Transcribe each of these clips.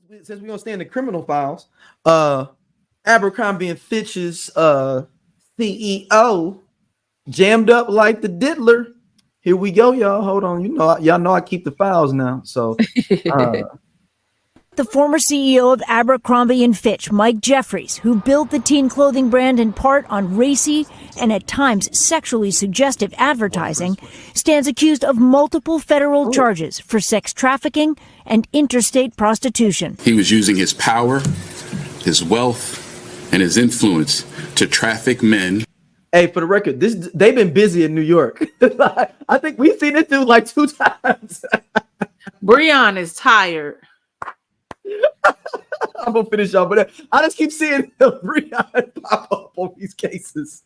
since we're gonna stay in the criminal files, Abercrombie and Fitch's CEO jammed up like the diddler. Here we go, y'all. Hold on. Y'all know I keep the files now. So the former CEO of Abercrombie and Fitch, Mike Jeffries, who built the teen clothing brand in part on racy and at times sexually suggestive advertising, stands accused of multiple federal charges for sex trafficking and interstate prostitution. He was using his power, his wealth, and his influence to traffic men. Hey, for the record, they've been busy in New York. I think we've seen it through like 2 times. Breon is tired. I'm gonna finish y'all, but I just keep seeing Breon pop up on these cases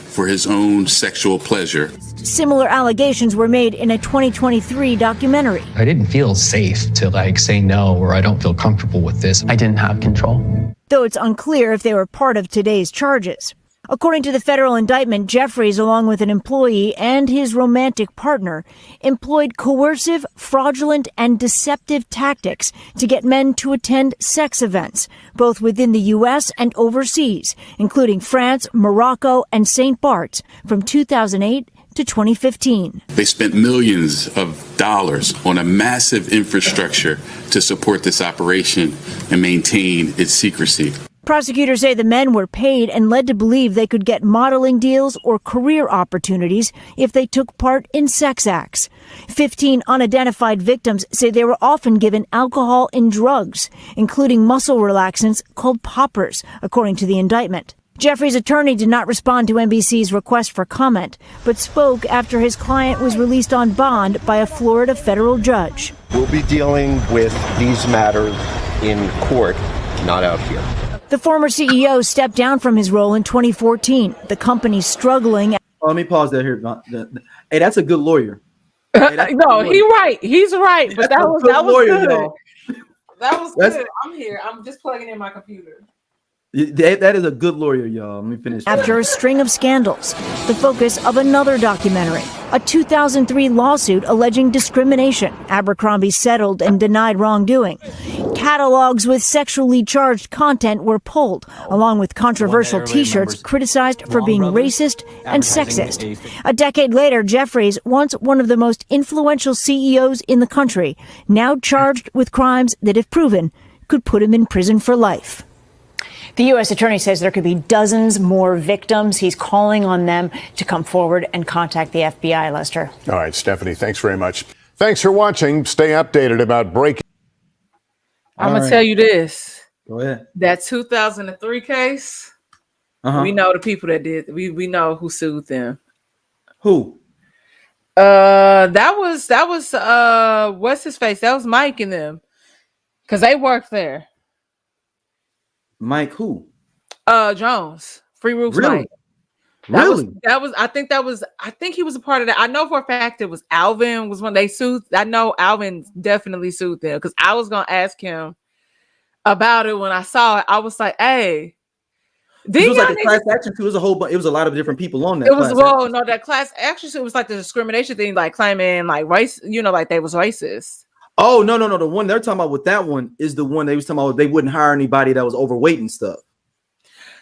for his own sexual pleasure. Similar allegations were made in a 2023 documentary. I didn't feel safe to say no, or I don't feel comfortable with this. I didn't have control. Though it's unclear if they were part of today's charges. According to the federal indictment, Jeffries, along with an employee and his romantic partner, employed coercive, fraudulent, and deceptive tactics to get men to attend sex events, both within the U.S. and overseas, including France, Morocco, and St. Bart's from 2008 to 2015. They spent millions of dollars on a massive infrastructure to support this operation and maintain its secrecy. Prosecutors say the men were paid and led to believe they could get modeling deals or career opportunities if they took part in sex acts. 15 unidentified victims say they were often given alcohol and drugs, including muscle relaxants called poppers, according to the indictment. Jeffries' attorney did not respond to NBC's request for comment, but spoke after his client was released on bond by a Florida federal judge. We'll be dealing with these matters in court, not out here. The former CEO stepped down from his role in 2014. The company's struggling. Let me pause there here. Hey, that's a good lawyer. Hey, no, he's right. He's right. But that was lawyer, good. Y'all. That was good. I'm here. I'm just plugging in my computer. That is a good lawyer, y'all. Let me finish. After a string of scandals, the focus of another documentary, a 2003 lawsuit alleging discrimination. Abercrombie settled and denied wrongdoing. Catalogs with sexually charged content were pulled, along with controversial T-shirts criticized for being racist and sexist. A decade later, Jeffries, once one of the most influential CEOs in the country, now charged with crimes that, if proven, could put him in prison for life. The U.S. attorney says there could be dozens more victims. He's calling on them to come forward and contact the FBI, Lester. All right, Stephanie, thanks very much. Thanks for watching. Stay updated about breaking. I'm going to tell you this. Go ahead. That 2003 case, we know the people that did. We know who sued them. Who? That was what's his face? That was Mike and them. Because they worked there. Mike who? Jones. Free Roofs really? Mike. Really? I think he was a part of that. I know for a fact it was Alvin was when they sued. I know Alvin definitely sued them because I was gonna ask him about it when I saw it. I was like, hey. It was like a class action too. It was a whole bunch, it was a lot of different people on that. That class action suit was like the discrimination thing, like claiming like race, like they was racist. Oh, no. The one they're talking about with that one is the one they was talking about. They wouldn't hire anybody that was overweight and stuff.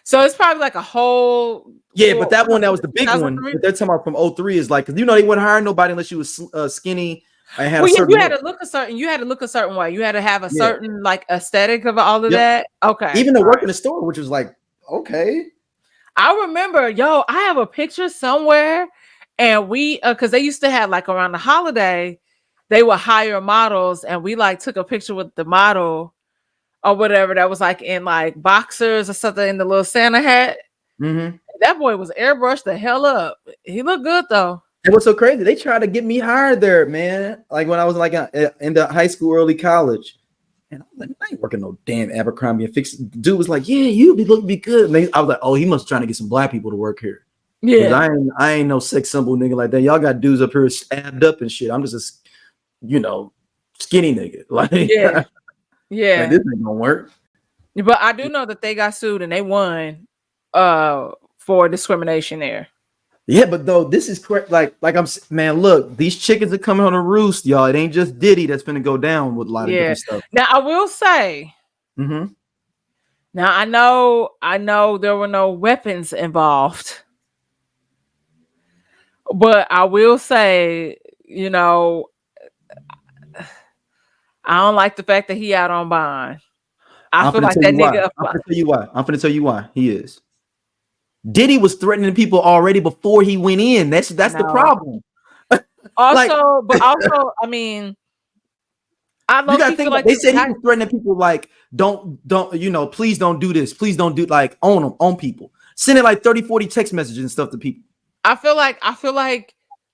So it's probably like a whole. Yeah, but that one, that was the big one. But they're talking about from 03 is like, because they wouldn't hire nobody unless you was skinny. You had to look a certain way. You had to have a certain like aesthetic of all of that. Okay. Even to work in the store, which was like, okay. I remember, I have a picture somewhere, and we because they used to have like around the holiday. They would hire models, and we like took a picture with the model or whatever that was like in like boxers or something in the little Santa hat. Mm-hmm. That boy was airbrushed the hell up. He looked good though. It was so crazy. They tried to get me hired there, man. Like when I was like in the high school, early college, and I was like, I ain't working no damn Abercrombie and Fitch. Dude was like, yeah, you be good. And I was like, oh, he must trying to get some black people to work here. Yeah, I ain't no sex symbol nigga like that. Y'all got dudes up here stabbed up and shit. I'm just a skinny nigga. Like, yeah. Like, this ain't gonna work. But I do know that they got sued and they won for discrimination there. Yeah, but though this is correct. Man, look, these chickens are coming on a roost, y'all. It ain't just Diddy that's gonna go down with a lot of different stuff. Now I will say. Mm-hmm. Now I know there were no weapons involved, but I will say, I don't like the fact that he out on bond. I feel like that nigga. I'm gonna tell you why. I'm gonna tell you why he is. Diddy was threatening people already before he went in. That's the problem. Also, I mean, I you gotta think like they said he was threatening people like don't please don't do this, please don't do like on people, sending like 30-40 text messages and stuff to people. I feel like,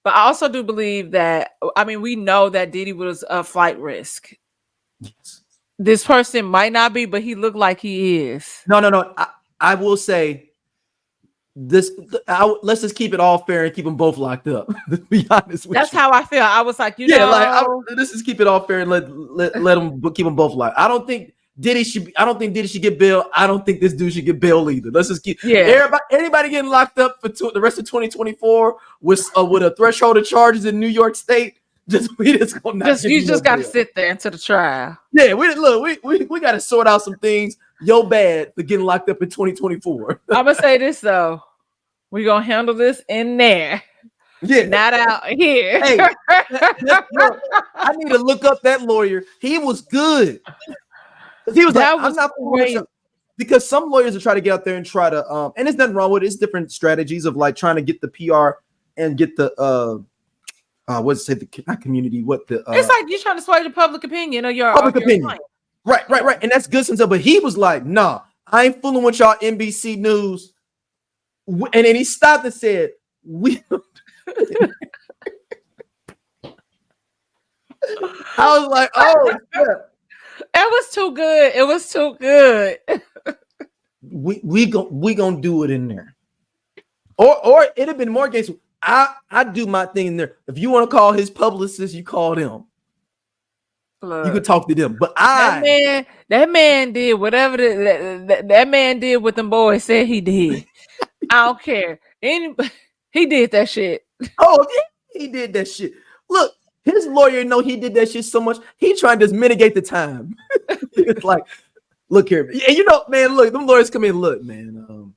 but I also do believe that, I mean, we know that Diddy was a flight risk. Yes. This person might not be, but he looked like he is. No. I will say this. Let's just keep it all fair and keep them both locked up. To be honest with That's you. how I feel. I was like, let's just keep it all fair and let them keep them both locked. I don't think Diddy should get bail. I don't think this dude should get bail either. Let's just keep everybody getting locked up for the rest of 2024 with a threshold of charges in New York State. You just got to sit there until the trial. Yeah, we got to sort out some things. Yo, bad for getting locked up in 2024. I'm gonna say this though, we gonna handle this in there. Yeah, not out here. Hey, I need to look up that lawyer. He was good. He was like, I'm not great. Because some lawyers will try to get out there and try to and there's nothing wrong with it. It's different strategies of like trying to get the PR and get the what's it say the community it's like you're trying to sway the public opinion or your public opinion. Client. Right. And that's good sometimes. But he was like, nah, I ain't fooling with y'all NBC News. And then he stopped and said, I was like, oh, yeah. It was too good. It was too good. we gonna do it in there. Or it'd have been more games. I do my thing in there. If you want to call his publicist, you call them. Look, you could talk to them. But that man did whatever that man did what them boys said he did. I don't care. He did that shit. Oh, he did that shit. Look, his lawyer know he did that shit so much. He trying to just mitigate the time. It's like, look here, and man, look, them lawyers come in. Look, man,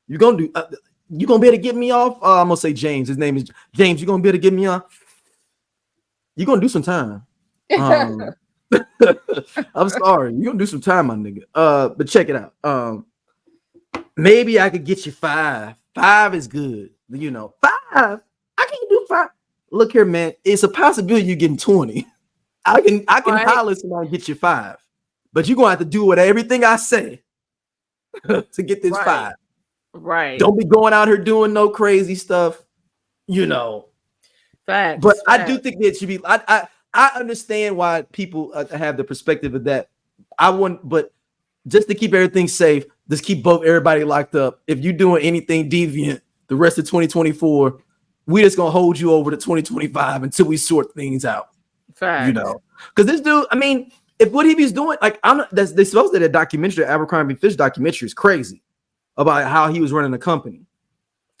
you gonna be able to get me off? I'm gonna say James. His name is James. You gonna be able to get me off? You gonna do some time? I'm sorry. You gonna do some time, my nigga. But check it out. Maybe I could get you 5. 5 is good. 5. I can't do 5. Look here, man. It's a possibility you're getting 20. I can holler somebody and get you 5. But you're gonna have to do everything I say to get this 5. Right. Don't be going out here doing no crazy stuff. Facts. But I do think that should be. I understand why people have the perspective of that. But just to keep everything safe, just keep everybody locked up. If you're doing anything deviant the rest of 2024, we just gonna hold you over to 2025 until we sort things out. Facts. Because this dude, I mean, if what he was doing, like they supposed to that documentary, Abercrombie Fitch documentary, is crazy about how he was running the company.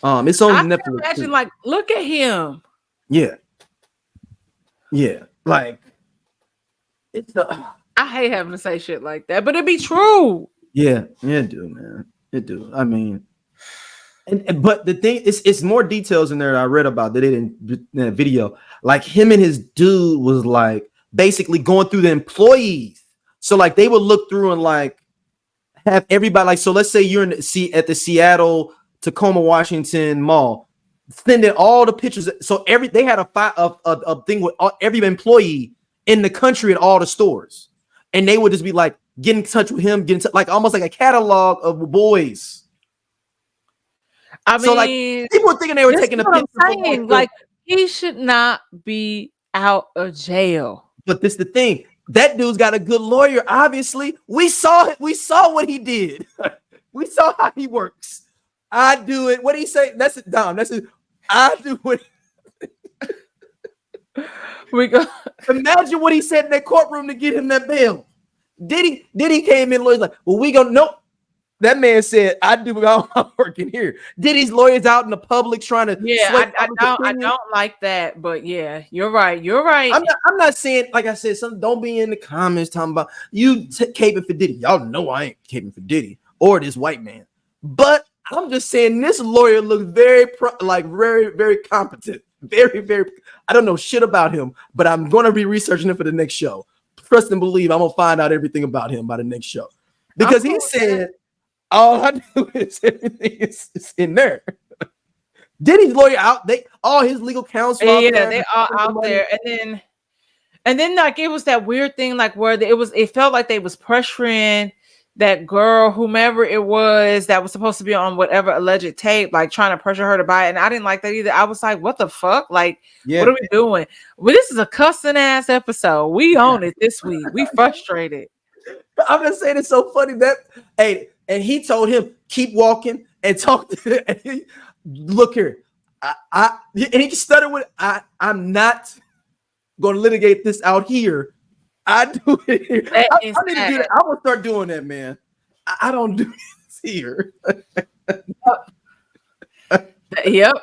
It's on Netflix. Imagine, like, look at him. Yeah. Like, I hate having to say shit like that, but it be true. Yeah, it do, man. It do. I mean, but the thing is, it's more details in there that I read about that in the video. Like him and his dude was like basically going through the employees. So like they would look through and like have everybody like. So let's say you're at the Seattle Tacoma Washington Mall. Sending all the pictures, so they had a thing with every employee in the country at all the stores, and they would just be like get in touch with him, like almost like a catalog of boys. I mean, so like people were thinking they were taking a picture. Like he should not be out of jail. But this the thing, that dude's got a good lawyer. Obviously, we saw what he did. We saw how he works. I do it. What did he say? That's it, Dom. That's it. I do it. We go. Imagine what he said in that courtroom to get him that bail. Did he came in? Lawyer's like, well, we gonna nope. That man said, "I do all my work in here." Diddy's lawyers out in the public trying to Yeah, I don't like that, but yeah, you're right. You're right. I'm not saying, like I said, don't be in the comments talking about you caping for Diddy. Y'all know I ain't caping for Diddy or this white man. But I'm just saying this lawyer looks very very competent. Very, very. I don't know shit about him, but I'm going to be researching him for the next show. Trust and believe I'm going to find out everything about him by the next show. Because he said, all I do is everything is in there. Diddy's lawyer out. All his legal counsel. Yeah, they are out there. And then like it was that weird thing, like where it felt like they was pressuring that girl, whomever it was that was supposed to be on whatever alleged tape, like trying to pressure her to buy it. And I didn't like that either. I was like, what the fuck? Like, what are we doing? Well, this is a cussing ass episode. We own it this week. We frustrated. I'm just saying it's so funny that and he told him keep walking and talk to and look here. And he stuttered with I'm not gonna litigate this out here. I do it here. I need to do that. I'm gonna start doing that, man. I don't do this here. Yep.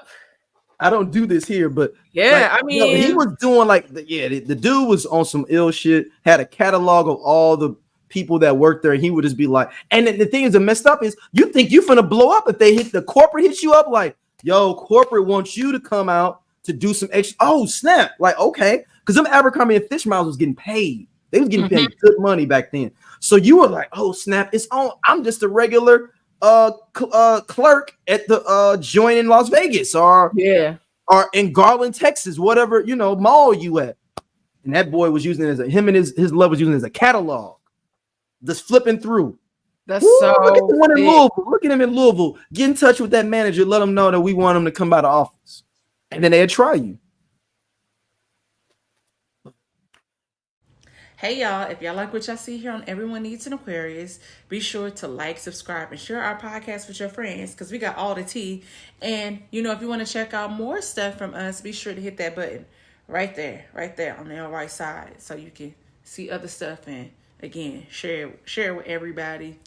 I don't do this here, but yeah, like, I mean, he was doing like the dude was on some ill shit, had a catalog of all the people that worked there, and he would just be like, and the thing is, the messed up is you think you finna blow up if they hit the corporate hits you up like, yo, corporate wants you to come out to do some extra. Oh, snap. Like, okay. Because them Abercrombie and Fitch models was getting paid. They was getting paid good money back then. So you were like, oh, snap. It's on. I'm just a regular clerk at the joint in Las Vegas or in Garland, Texas, whatever, mall you at. And that boy was using it as him and his love was using it as a catalog. Just flipping through. That's so look at the one in Louisville. Look at him in Louisville. Get in touch with that manager. Let him know that we want him to come by the office. And then they'll try you. Hey y'all, if y'all like what y'all see here on Everyone Needs an Aquarius, be sure to like, subscribe, and share our podcast with your friends because we got all the tea. And if you want to check out more stuff from us, be sure to hit that button right there on the right side so you can see other stuff and again share with everybody.